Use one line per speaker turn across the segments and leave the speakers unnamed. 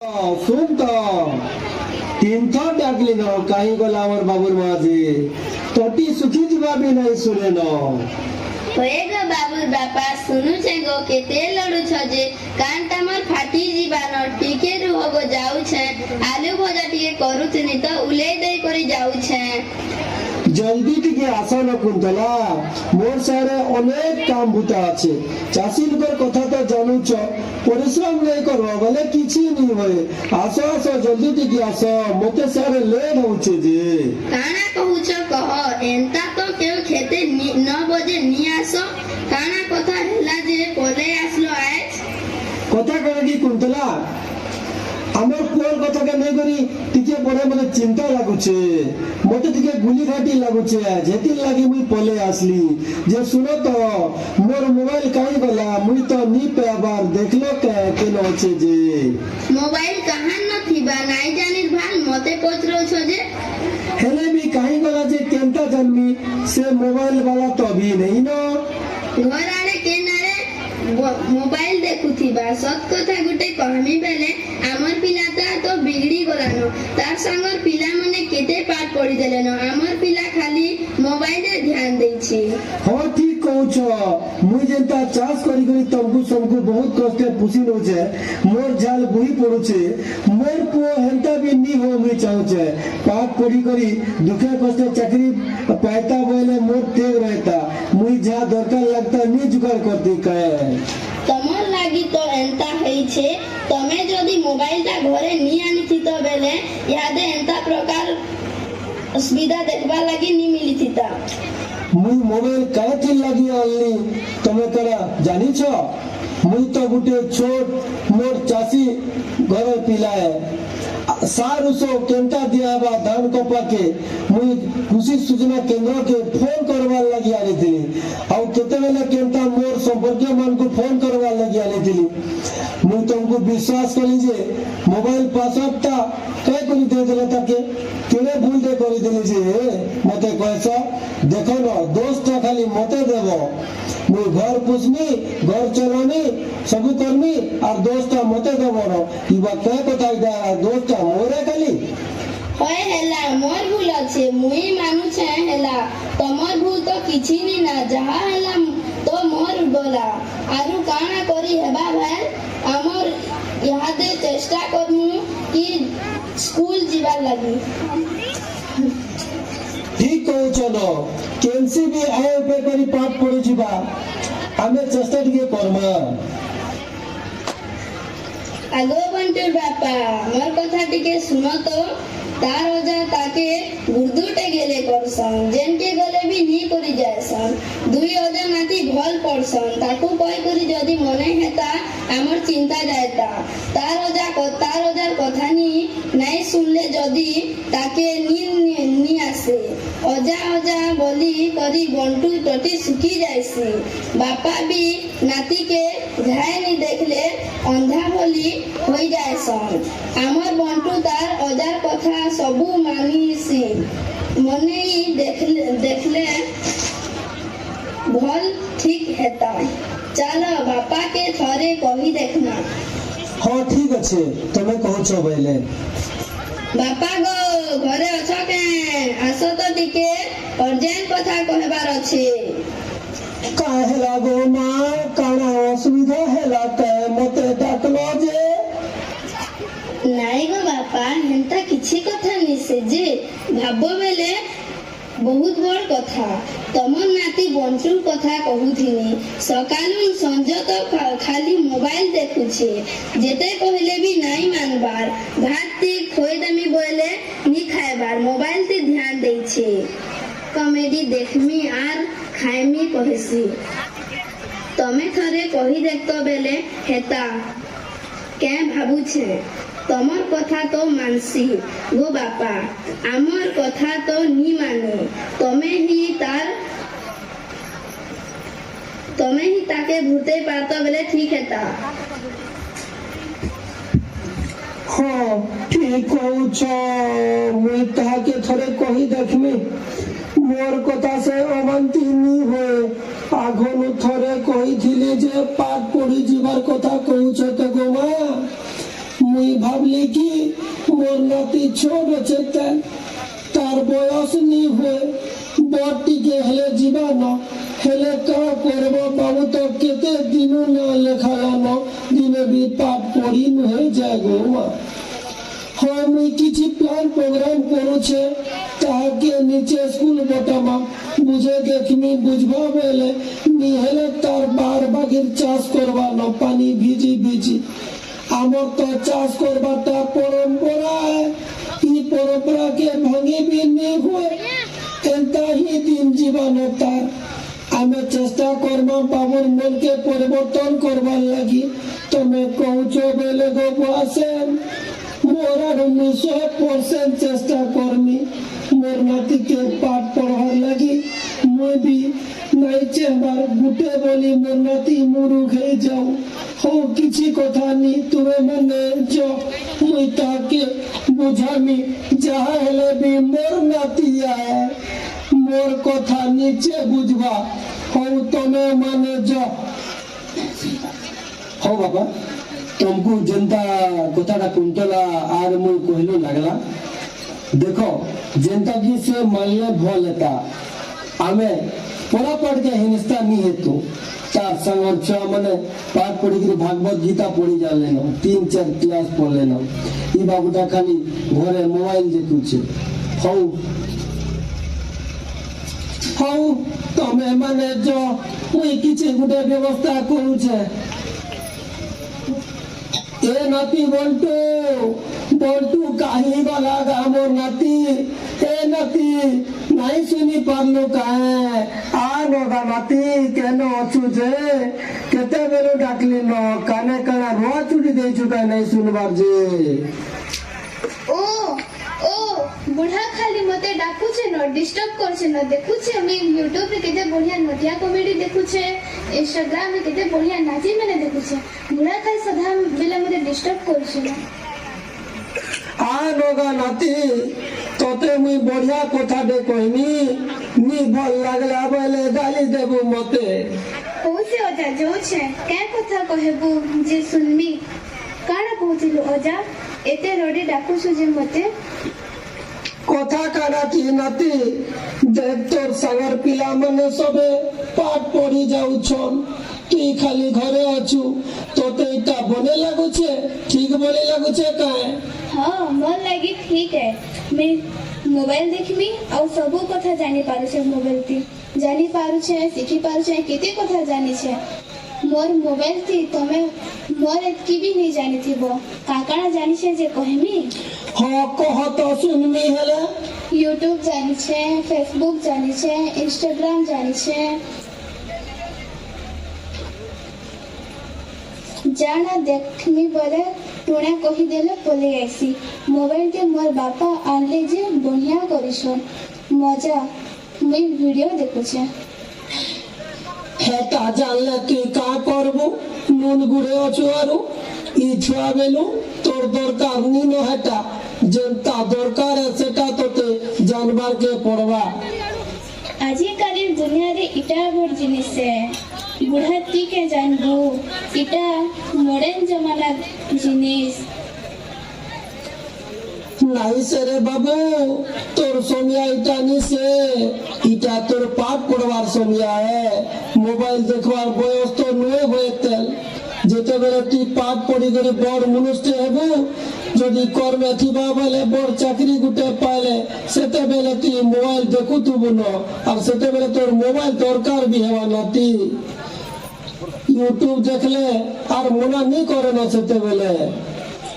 सुन तो तीन थर डाकली न कहीं गला और बाबूर माजे तोटी सुखी जीवा भी नहीं सुने न
होएगा बाबूर बापा सुनु छे गो केते लड़ू छ जे कान तमर फाटी जीवा न टीके रुहो जाऊ छे आलू भजा टीके करू थनी तो उले दे करी जाऊ छे
जल्दी टिके आसा न कुंतला मोर सारे अनेक काम बुता আছে চাষী লোকের কথা তো জানুছ পরিশ্রম নাই করবা বলে কিছু नहीं होए आसो आसो जल्दी टिके आसो मते सारे लेट होचे जे
काना कहू छ कह एंता तो केउ खेते 9 बजे नी आसो काना कथा हैला जे पले आसलो आज
কথা করে কি কুন্তলা আমার পুয়ার কথাকে নেই করি টিকে পরে মনে চিন্তা লাগুছে মতে টিকে গুলি ঘাটি লাগুছে যেতি লাগি মুই পলে আসলি যে শুনো তো মোর মোবাইল কাই গলা মুই তো নি পেবার দেখলো কেন আছে যে
मोबाइल कहां न थीबा नाइ जानिर भान मते पचरो छ जे
हेले भी काई गला जे केनता जन्मी से मोबाइल वाला तो भी नहीं न
घर आड़े केनारे मोबाइल देखुथिबा सत कथा गुटे कहमी बेले हमर पिलाता तो बिगड़ी गलानो तार संगर पिला मने केते पाठ पढ़ी देलेनो हमर पिला खाली मोबाइल रे ध्यान देई छी
हो ठीक कहू छ मुई जेंता चाष करी करी तमकु सबको बहुत कष्ट पुसी नो छे मोर जाल बुही पड़ू छे मोर पुओ हेंता भी नी हो मुई चाहू छे पाठ पढ़ी करी दुखे कष्ट चाकरी पाइता बोले मोर तेग रहता मुई जा दरकार लगता नी जुगाड़ करती कहे
तमर लागी तो एंता हेई छे तमे जदी मोबाइल ता घरे नी आनी थी तो बेले यादे एंता प्रकार सुविधा देखबा लागी नी मिली थी ता
मुई मोबाइल काहे थी लगी आनली तमे करा जानी छ मुई तो गुटे छोट मोर चासी घर पिला है सारुसो केंता दिया बा धान कपा के मुई कृषि सूचना केंद्र के फोन करवा लगी आनी थी और केते बेले केंता मोर संपर्क मान को फोन करवा लगी आनी थी मुई तुमको विश्वास करी जे मोबाइल पासवर्ड ता कई कोनी दे देले ताके केने भूल दे करी देली जे मते कहसा देखो न दोस्त खाली मते देबो मुई घर पुछनी घर चलानी सब करनी और दोस्त मते देबो न इबा के कथा इदा दोस्त मोरे खाली
होय हेला मोर भूल আছে মুই মানু छे हेला तमर भूल तो किछि नी ना जहा हेला तो मोर गला आरु काना करी हेबा भाई हमर यादे चेष्टा करमु कि स्कूल जीवा लगी
ठीक कहू चलो केनसी भी आए पे करी पाठ पढ़ी जीवा हमें चेष्टा टिके करमा
आगो बंटूर बापा मोर कथा टिके सुनो तो तार ओजा ताके गुरदुटे गेले करसन जेन के गले भी नी करी जायसन दुई ओजा नाती भल पड़सन ताकू कय करी जदी मने हेता हमर चिंता जायता तार ओजार कथा नी नहीं सुनले जदी ताके नी आसे ओजा बोली करी बंटू टटी सुखी जायसी बापा भी नाती के झाय नी देखले अंधा बोली होई जायसन हमर बंटू तार ओजार कथा सबू मानीसी मने देखले भल ठीक हेता चलो बापा के थरे कही देखना
हाँ ठीक अच्छे तुम्हें कहू छो बेले
बापा गो घरे अछ के आसो तो टिके अर्जेंट कथा कहबार अछि
काहे लागो मां काना असुविधा हेला ते मते डाकलो जे
नाई गो बापा हेंता किछि कथा निसे जे भाबो बेले बहुत बड़ कथा तमर नाती बंचुर कथा कहूथिनी सकालु संज तो खाली मोबाइल देखुछे जेते कहले भी नहीं मानबार भात ती खोई दमी बोले नी खायबार मोबाइल ते ध्यान देई छे कॉमेडी देखमी आर खायमी कहसी तमे थरे कही देखतो बेले हेता के भाबु छे तमर कथा तो मानसी गो बापा आमर कथा तो नी माने तमे ही ताके भूते पातो बेले ठीक हेता
हाँ ठीक कहू छो मुई ताके थोड़े कही देखमी मोर कथा से अवंती नी होए आगोनु थोड़े कही थिली जे पाठ पढ़ी जीवार कथा कहू छो ते गो मां মুই ভাবলি কি মোর নাতি ছোট আছে তার বয়স নি হয়ে বড়টিকে হেলে জীবান হেলে কা করব বাবু তো কেতে দিন না লেখালানো দিনে বি পাঠ পড়ি হয়ে যায় গো মা হয় মুই কিছু প্ল্যান প্রোগ্রাম করুছে তাহাকে নিচে স্কুল বটামা বুঝে দেখমি বুঝবা বেলে নি হেলে তার বার বাগির চাষ করবানো পানি ভিজি ভিজি আমার তো চাষ করবাটা পরম্পরা ই পরম্পরাকে ভাঙিবি নি হয়ে এন্তা হি দিন জীবন তার আমি চেষ্টা করব বাবুর মনকে পরিবর্তন করবার লাগি তুমি কৌচ বেলে গো বসেন মোর আর 100% চেষ্টা করমি মোর নাতিকে পাঠ পড়ার লাগি মুই বি নাই চেম্বার গুটে বলি মোর নাতি মুরুখ হয়ে যাও হো কিছু কথা নি তুমি মানে যো মুই তাকে বুঝামি যাহা হেলে বি মোর নাতি আয় মোর কথা নিচে বুঝবা হও তুমি মানে যো হো বাবা तुमको जनता कथाटा कुंतला आर मुई कहलो लागला देखो जनता की से मानले भल लेता आमे पढ़ा पढ़ के हिंदुस्तान नहीं हेतु तार संगर छुआ माने पाठ पढ़ी के भागवत गीता पढ़ी जा लेनो 3-4 क्लास पढ़ लेनो ई बाबूटा खाली घरे मोबाइल देखुछे हौ हौ तमे माने जो मुई किछि गुटे व्यवस्था करूछे ए नाती बंटू बंटू काही वाला गामो नाती ए नाती नहीं सुनी पारलो काहे आ नगा नाती केनो अछु जे केते बेरो डाकली न काने काना रो चुडी दे चुका नहीं सुनबार जे
ओ ओ बुढ़ा खाली मते डाकुछे न डिस्टर्ब करछे न देखुछे मी यूट्यूब रे केते बढ़िया नटिया कॉमेडी देखुछे इंस्टाग्राम रे केते बढ़िया नाची मैंने देखुछे बुढ़ा खाली सदा बेला मते डिस्टर्ब करछे न
आ नगा नाती तोते मुई बढ़िया कथा दे कहनी नी भल लागला बोले गाली देबू मते
होसे अजा जो छे काय कथा कहबू जे सुनमी काना कहथिलु अजा एते रोडी डाकुछु जे मते
কথা কানাতি নাতি দেখ তোর সাগর পিলা মানে সবে পাঠ পড়ি যাউছন তুই খালি ঘরে আছু তোতে এটা বনে লাগুছে ঠিক বলে লাগুছে কায়
हाँ मन लगी ठीक है मैं मोबाइल देखमी और सबो कथा जानी पारू छे मोबाइल थी जानी पारू छे सीखी पारू छे केते कथा जानी छे मोर मोबाइल थी तमे मोर एतकी भी नहीं जानी थी वो काकाना जानी छे जे कहमी
हाँ कह तो सुनमी हेले
यूट्यूब जानी छे फेसबुक जानी छे इंस्टाग्राम जानी छे जाना देखनी बोले टुणा कही देले पले आईसी मोबाइल के मोर बापा आनले जे बढ़िया करिसन मजा मैं वीडियो देखु छे
হেটা জানলে তুই কা করবো নুন গুড়ে অছু আরু ই ছুয়া বেলু তোর দরকার নি ন হেটা যেটা দরকার সেটা তোতে জানবার কে পড়বা
आजिकाली दुनिया रे इटा बड़ जिनिस है बुढ़ा ती के जानबू इटा मॉडर्न जमाना जिनिस
নাই সেরে বাবু তোর সোনিয়া ইটা নিছে ইটা তোর পাঠ পড়বার সোনিয়া মোবাইল দেখবার বয়স তো নয় হয়েতেল যেতেবেলে তুই পাঠ পড়ি করে বড় মনুষ্য হেবু যদি কর্মে থিবা বলে বড় চাকরি গুটে পাইলে সেতেবেলে তুই মোবাইল দেখুতুবু ন আর সেতেবেলে তোর মোবাইল দরকার বি হেবা নাতি ইউটিউব দেখলে আর মনা নি করে না সেতেবেলে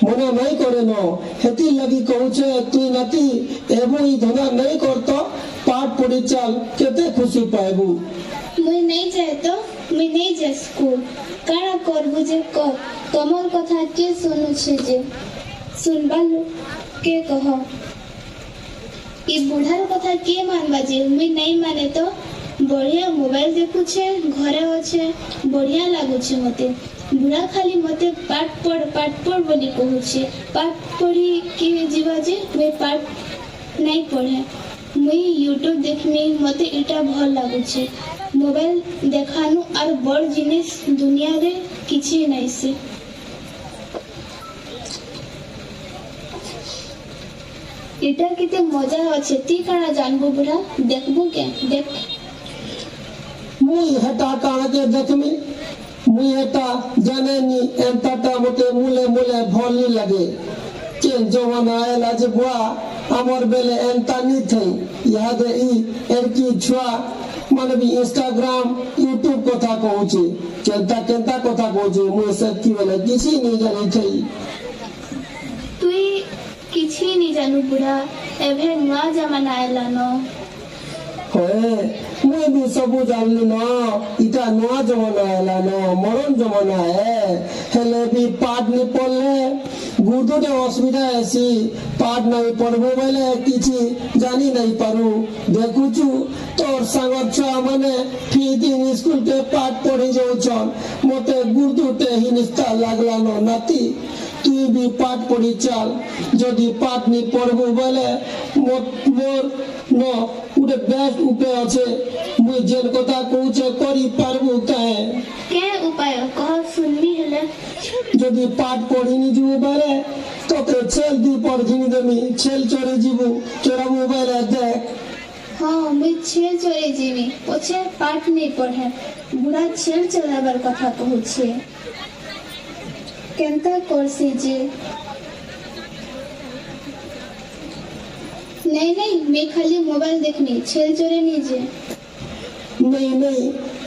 মনে নাই করে ন হেতি লাগি কହୁছে তুই নাতি এবু ই ধনা নাই করতো পাঠ পড়ি চাল কেতে খুশি পাইবু
मुई नहीं जाए तो मुई नहीं जाए स्कूल काना करबू जे कर तमर कथा के सुनु छे जे सुनबा के कह ई बुढ़ार कथा के मानबा जे मुई नहीं माने तो बढ़िया मोबाइल देखु छे घरे अच्छे बढ़िया लागु छे मते बुढ़ा खाली मते पाठ पढ़ बोली कहू छे पाठ पढ़ी के जीवा जे मुई पाठ नहीं पढ़े मुई यूट्यूब देखमी मते इटा भल लागु छे मोबाइल देखानु और बड़ जिनिस दुनिया रे किछि नहीं से এটা কেতে মজা আছে তুই কারা জানবো বুড়া দেখবো কে দেখ
মুই হেটা কাণকে দেখমি মুই হেটা জানেনি এন্তাটা মতে মুলে মুলে ভলি লাগে কেন জমানা এলা যে বুয়া আমার বেলে এন্তা নি থই ইয়াদে ই এর কি ছুয়া মানে বি ইনস্টাগ্রাম ইউটিউব কথা কହୁଛି কেনতা কেনতা কথা কହୁଛି মুই সেকি বেলে কিছু নি জানি থই
তুই କିଛି নি জানু বুড়া এভে নয়া জামানা এলানো
হয়ে মুই বি সবু জানলি ন ইটা নয়া জমানা এলা ন মরণ জমানা হেলে বি পাঠ নি পড়লে গুরুতে অসুবিধা আছে পাঠ নাই পড়বো বলে কিছু জানি নাই পারু দেখুছু তোর সাঙ্গর ছুয়া মানে ফি দিন স্কুলকে পাঠ পড়ি যাউছন মতে গুরুতে হিনিস্তা লাগলানো নাতি তুই বি পাঠ পড়ি চাল যদি পাঠ নি পড়বো বলে মোর ন উঠে বেস্ট উপায় আছে মুই যেন কথা কହୁছে করি পারবো কাহে
কে উপায় কহ শুনবি হেলে
যদি পাঠ পড়িনি যাবো বেলে তোকে ছেল দি পর ঘিনি দেমি ছেল চড়ে যাবো চড়াবো বেলে দেখ
হ্যাঁ মুই ছেল চড়ে যাবি পছে পাঠ নেই পড়ে বুড়া ছেল চড়াবার কথা কହୁছে কেনতা করছি যে नहीं नहीं मैं खाली मोबाइल देखनी छेल चोरे नहीं जे
नहीं नहीं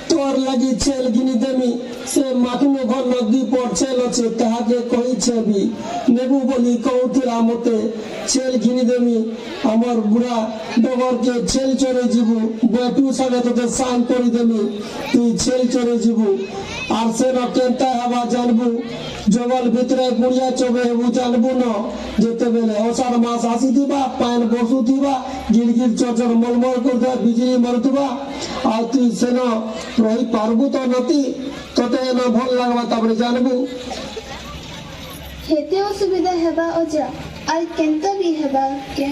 তোর লাগি ছেল ঘিনি দেমি সে মাখনো ঘর নদী পর ছেল আছে তাহাকে কইছে বি নেবু বলি কৌথিলা মতে ছেল ঘিনি দেমি আমার বুড়া ডগরকে ছেল চড়ে যাবো বেটু সাথে তোকে সান করে দেমি তুই ছেল চড়ে যাবো আর সে কেনতা হবা জানবু জঙ্গল ভিতরে গুড়িয়া চবে হেবু জানবু ন যেতেবেলে অষাঢ় মাস আসিথিবা পান বসুথিবা গিরগির চচর মলমল করুথিবা বিজলি মারুথিবা আর তুই সেন রহি পারবু তো নতি তোতে এন ভাল লাগবা তারপরে জানবু
हेते असुविधा हेबा अजा আর কেনতা বি হেবা কে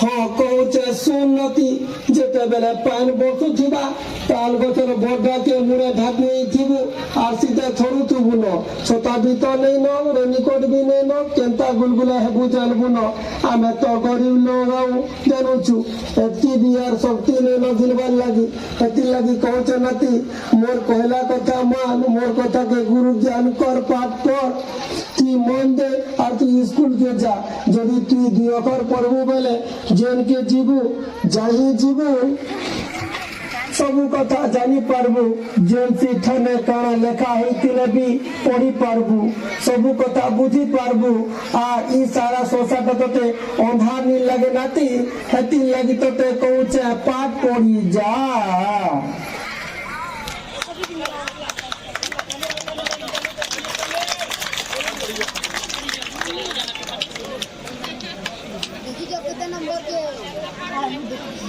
হ্যাঁ কହୁছে শুন নতি যেতেবেলে পান বসুথিবা তাল গছর বডাকে মুড়ে ঢাক নেই থিবু আর সিধে থরুথিবু ন ছতা বি তো নেই ন রেনিকোট বি নেই ন কেনতা গুলগুলা হেবু জানবু ন আমি তো গরিব লোক জানুছু এতকি বি আর শক্তি নেই ন দিলবার লাগি এতি লাগি কହୁছে নাতি মোর কহিলা কথা মান মোর কথাকে গুরু জ্ঞান কর পাঠ পড় তুই মন দে আর তুই স্কুল কে যা যদি তুই দুই অক্ষর পড়বু বেলে জেনকে ଯିବୁ যাই ଯିବୁ ସବୁ କଥା ଜାଣି ପାରବୁ ଯେନ୍ ସେଠାନେ କାଣା ଲେଖା ହେଇଥିଲେ ବି ପଢି ପାରବୁ ସବୁ କଥା ବୁଝି ପାରବୁ আর ই সারা সোসাইটি তোতে অন্ধার নি লাগে নাতি হেতি লাগি তোতে কହୁছে পাঠ পড়ি যা
देखिए कितना नंबर के